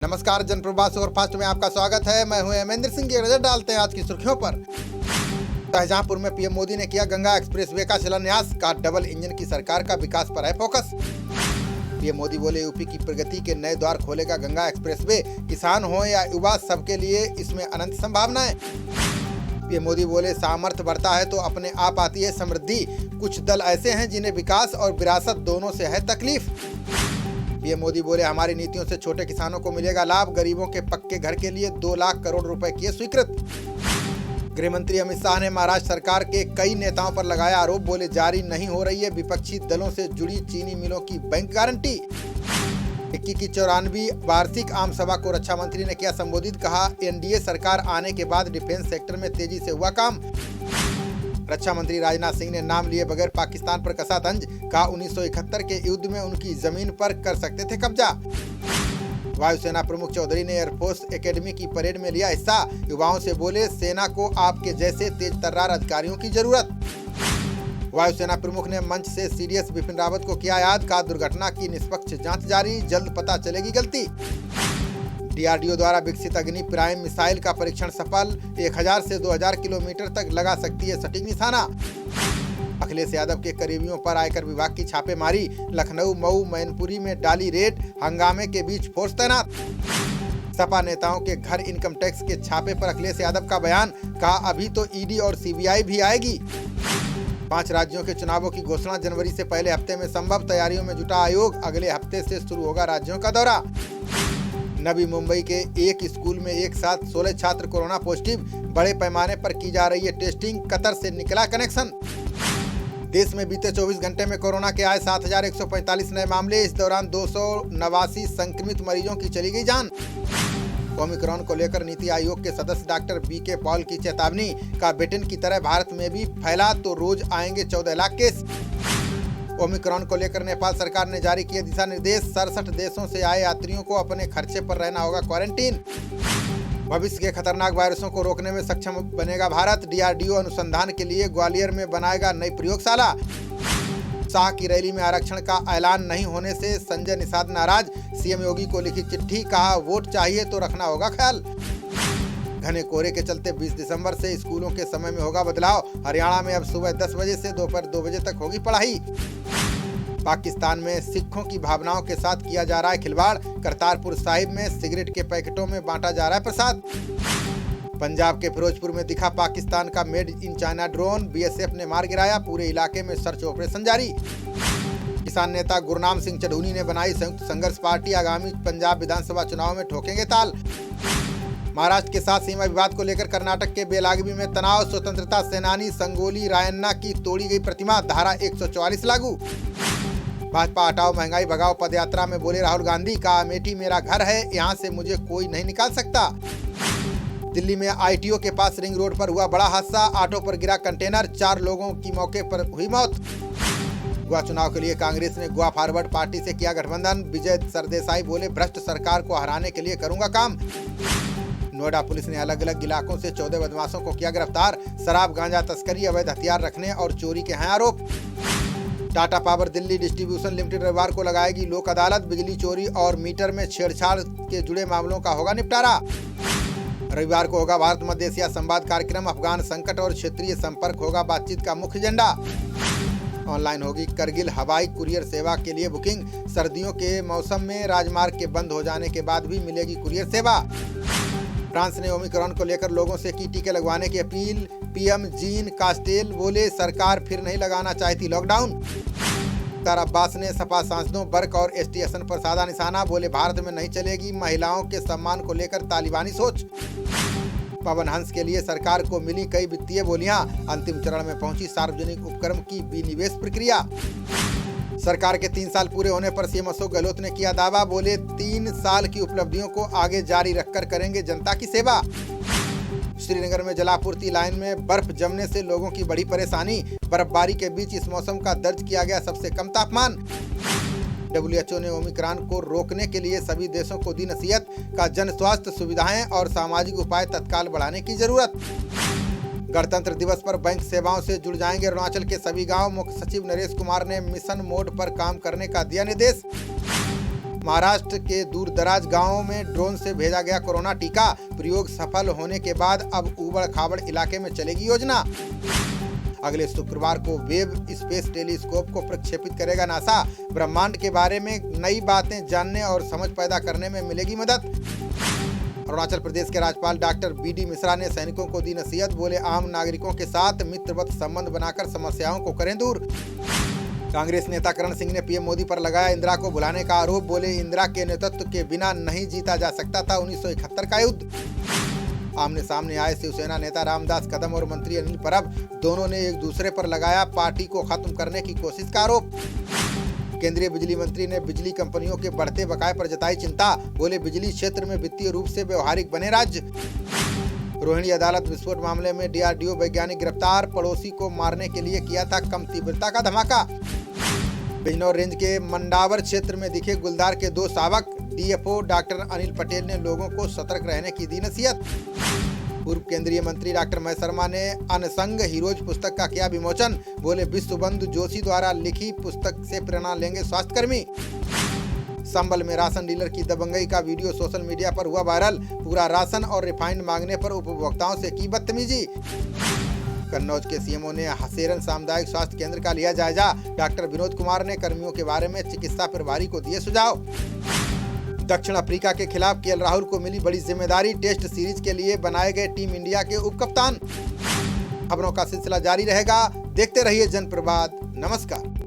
नमस्कार, जनप्रवास सुपरफास्ट में आपका स्वागत है। मैं हूं हेमेंद्र सिंह। की नजर डालते हैं आज की सुर्खियों पर। शाहजहांपुर में पीएम मोदी ने किया गंगा एक्सप्रेसवे का शिलान्यास। का डबल इंजन की सरकार का विकास पर है फोकस। पीएम मोदी बोले, यूपी की प्रगति के नए द्वार खोलेगा गंगा एक्सप्रेसवे। किसान हो या युवा, सबके लिए इसमें अनंत संभावनाएं। पीएम मोदी बोले, सामर्थ्य बढ़ता है तो अपने आप आती है समृद्धि। कुछ दल ऐसे हैं जिन्हें विकास और विरासत दोनों से है तकलीफ। पीएम मोदी बोले, हमारी नीतियों से छोटे किसानों को मिलेगा लाभ। गरीबों के पक्के घर के लिए 2 लाख करोड़ रुपए किए स्वीकृत। गृह मंत्री अमित शाह ने महाराष्ट्र सरकार के कई नेताओं पर लगाया आरोप। बोले, जारी नहीं हो रही है विपक्षी दलों से जुड़ी चीनी मिलों की बैंक गारंटी। इक्की की 94वीं वार्षिक आम सभा को रक्षा मंत्री ने किया संबोधित। कहा, एनडीए सरकार आने के बाद डिफेंस सेक्टर में तेजी से हुआ काम। रक्षा मंत्री राजनाथ सिंह ने नाम लिए बगैर पाकिस्तान पर कसा तंज। कहा, 1971 के युद्ध में उनकी जमीन पर कर सकते थे कब्जा। वायुसेना प्रमुख चौधरी ने एयरफोर्स एकेडमी की परेड में लिया हिस्सा। युवाओं से बोले, सेना को आपके जैसे तेज तर्रार अधिकारियों की जरूरत। वायुसेना प्रमुख ने मंच से सीडीएस बिपिन रावत को किया याद। कहा, दुर्घटना की निष्पक्ष जांच जारी, जल्द पता चलेगी गलती। डीआरडीओ द्वारा विकसित अग्नि प्राइम मिसाइल का परीक्षण सफल। 1000 से 2000 किलोमीटर तक लगा सकती है सटीक निशाना। अखिलेश यादव के करीबियों पर आयकर विभाग की छापेमारी। लखनऊ, मऊ, मैनपुरी में डाली रेड। हंगामे के बीच फोर्स तैनात। सपा नेताओं के घर इनकम टैक्स के छापे पर अखिलेश यादव का बयान। कहा, अभी तो ईडी और सीबीआई भी आएगी। 5 राज्यों के चुनावों की घोषणा जनवरी से पहले हफ्ते में संभव। तैयारियों में जुटा आयोग। अगले हफ्ते से शुरू होगा राज्यों का दौरा। नवी मुंबई के एक स्कूल में एक साथ 16 छात्र कोरोना पॉजिटिव। बड़े पैमाने पर की जा रही है टेस्टिंग। कतर से निकला कनेक्शन। देश में बीते 24 घंटे में कोरोना के आए 7145 नए मामले। इस दौरान 289 संक्रमित मरीजों की चली गई जान। ओमिक्रॉन को लेकर नीति आयोग के सदस्य डॉक्टर बीके पॉल की चेतावनी। का ब्रिटेन की तरह भारत में भी फैला तो रोज आएंगे 14 लाख केस। ओमिक्रॉन को लेकर नेपाल सरकार ने जारी किए दिशा निर्देश। 67 देशों से आए यात्रियों को अपने खर्चे पर रहना होगा क्वारंटीन। भविष्य के खतरनाक वायरसों को रोकने में सक्षम बनेगा भारत। डीआरडीओ अनुसंधान के लिए ग्वालियर में बनाएगा नई प्रयोगशाला। शाह की रैली में आरक्षण का ऐलान नहीं होने से संजय निषाद नाराज। सीएम योगी को लिखी चिट्ठी। कहा, वोट चाहिए तो रखना होगा ख्याल। घने कोहरे के चलते 20 दिसंबर से स्कूलों के समय में होगा बदलाव। हरियाणा में अब सुबह 10 बजे से दोपहर 2 बजे तक होगी पढ़ाई। पाकिस्तान में सिखों की भावनाओं के साथ किया जा रहा है खिलवाड़। करतारपुर साहिब में सिगरेट के पैकेटों में बांटा जा रहा है प्रसाद। पंजाब के फिरोजपुर में दिखा पाकिस्तान का made in China drone. BSF ने मार गिराया। पूरे इलाके में सर्च ऑपरेशन जारी। किसान नेता गुरनाम सिंह चढ़ूनी ने बनाई संयुक्त संघर्ष पार्टी। आगामी पंजाब विधानसभा चुनाव में ठोकेंगे ताल। महाराष्ट्र के साथ सीमा विवाद को लेकर कर्नाटक के बेलागवी में तनाव। स्वतंत्रता सेनानी संगोली रायन्ना की तोड़ी गई प्रतिमा। धारा 144 लागू। भाजपा हटाओ महंगाई भगाओ पदयात्रा में बोले राहुल गांधी। का अमेठी मेरा घर है, यहाँ से मुझे कोई नहीं निकाल सकता। दिल्ली में आईटीओ के पास रिंग रोड पर हुआ बड़ा हादसा। ऑटो पर गिरा कंटेनर। 4 लोगों की मौके पर हुई मौत। गोवा चुनाव के लिए कांग्रेस ने गोवा फॉरवर्ड पार्टी से किया गठबंधन। विजय सरदेसाई बोले, भ्रष्ट सरकार को हराने के लिए करूंगा काम। नोएडा पुलिस ने अलग अलग इलाकों से 14 बदमाशों को किया गिरफ्तार। शराब, गांजा तस्करी, अवैध हथियार रखने और चोरी के हैं आरोप। Tata power Delhi distribution limited रविवार को लगाएगी लोक अदालत। बिजली चोरी और मीटर में छेड़छाड़ के जुड़े मामलों का होगा निपटारा। रविवार को होगा भारत मध्य एशिया संवाद कार्यक्रम। अफगान संकट और क्षेत्रीय संपर्क होगा बातचीत का मुख्य एजेंडा। ऑनलाइन होगी करगिल हवाई कुरियर सेवा के लिए बुकिंग। सर्दियों के मौसम में राजमार्ग के बंद हो जाने के बाद भी मिलेगी कुरियर सेवा। फ्रांस ने ओमिक्रॉन को लेकर लोगों से की टीके लगवाने की अपील। पीएम जीन कास्टेल बोले, सरकार फिर नहीं लगाना चाहती लॉकडाउन। मुख्तार अब्बास ने सपा सांसदों बर्क और एसटीएसएन पर साधा निशाना। बोले, भारत में नहीं चलेगी महिलाओं के सम्मान को लेकर तालिबानी सोच। पवन हंस के लिए सरकार को मिली कई वित्तीय बोलियां। अंतिम चरण में पहुंची सार्वजनिक उपक्रम की विनिवेश प्रक्रिया। सरकार के 3 साल पूरे होने पर सीएम अशोक गहलोत ने किया दावा। बोले, 3 साल की उपलब्धियों को आगे जारी रखकर करेंगे जनता की सेवा। श्रीनगर में जलापूर्ति लाइन में बर्फ जमने से लोगों की बड़ी परेशानी। बर्फबारी के बीच इस मौसम का दर्ज किया गया सबसे कम तापमान। WHO ने ओमिक्रॉन को रोकने के लिए सभी देशों को दी नसीहत। का जन स्वास्थ्य सुविधाएं और सामाजिक उपाय तत्काल बढ़ाने की जरूरत। गणतंत्र दिवस पर बैंक सेवाओं से जुड़ जाएंगे अरुणाचल के सभी गांव। मुख्य सचिव नरेश कुमार ने मिशन मोड पर काम करने का दिया निर्देश। महाराष्ट्र के दूर दराज गाँव में ड्रोन से भेजा गया कोरोना टीका, प्रयोग सफल होने के बाद अब ऊबड़ खाबड़ इलाके में चलेगी योजना। अगले शुक्रवार को वेब स्पेस टेलीस्कोप को प्रक्षेपित करेगा नासा, ब्रह्मांड के बारे में नई बातें जानने और समझ पैदा करने में मिलेगी मदद। अरुणाचल प्रदेश के राज्यपाल डॉक्टर बी.डी. मिश्रा ने सैनिकों को दी नसीहत, बोले आम नागरिकों के साथ मित्रवत संबंध बनाकर समस्याओं को करें दूर। कांग्रेस नेता करण सिंह ने पीएम मोदी पर लगाया इंदिरा को भुलाने का आरोप, बोले इंदिरा के नेतृत्व के बिना नहीं जीता जा सकता था 1971 का युद्ध। आमने सामने आए शिवसेना नेता रामदास कदम और मंत्री अनिल परब, दोनों ने एक दूसरे पर लगाया पार्टी को खत्म करने की कोशिश का आरोप। केंद्रीय बिजली मंत्री ने बिजली कंपनियों के बढ़ते बकाये पर जताई चिंता, बोले बिजली क्षेत्र में वित्तीय रूप से व्यवहारिक बने राज्य। रोहिणी अदालत विस्फोट मामले में डीआरडीओ वैज्ञानिक गिरफ्तार, पड़ोसी को मारने के लिए किया था कम तीव्रता का धमाका। बिजनौर रेंज के मंडावर क्षेत्र में दिखे गुलदार के 2 शावक, डीएफओ डॉक्टर अनिल पटेल ने लोगों को सतर्क रहने की दी नसीहत। पूर्व केंद्रीय मंत्री डॉक्टर महेश शर्मा ने अनसंग हीरोज पुस्तक का किया विमोचन, बोले विश्वबंधु जोशी द्वारा लिखी पुस्तक से प्रेरणा लेंगे स्वास्थ्यकर्मी। संबल में राशन डीलर की दबंगई का वीडियो सोशल मीडिया पर हुआ वायरल, पूरा राशन और रिफाइंड मांगने पर उपभोक्ताओं से की बदतमीजी। कन्नौज के सीएमओ ने हसेरन सामुदायिक स्वास्थ्य केंद्र का लिया जायजा, डॉक्टर विनोद कुमार ने कर्मियों के बारे में चिकित्सा प्रभारी को दिए सुझाव। दक्षिण अफ्रीका के खिलाफ केएल राहुल को मिली बड़ी जिम्मेदारी, टेस्ट सीरीज के लिए बनाए गए टीम इंडिया के उपकप्तान। खबरों का सिलसिला जारी रहेगा, देखते रहिए जनप्रवाद। नमस्कार।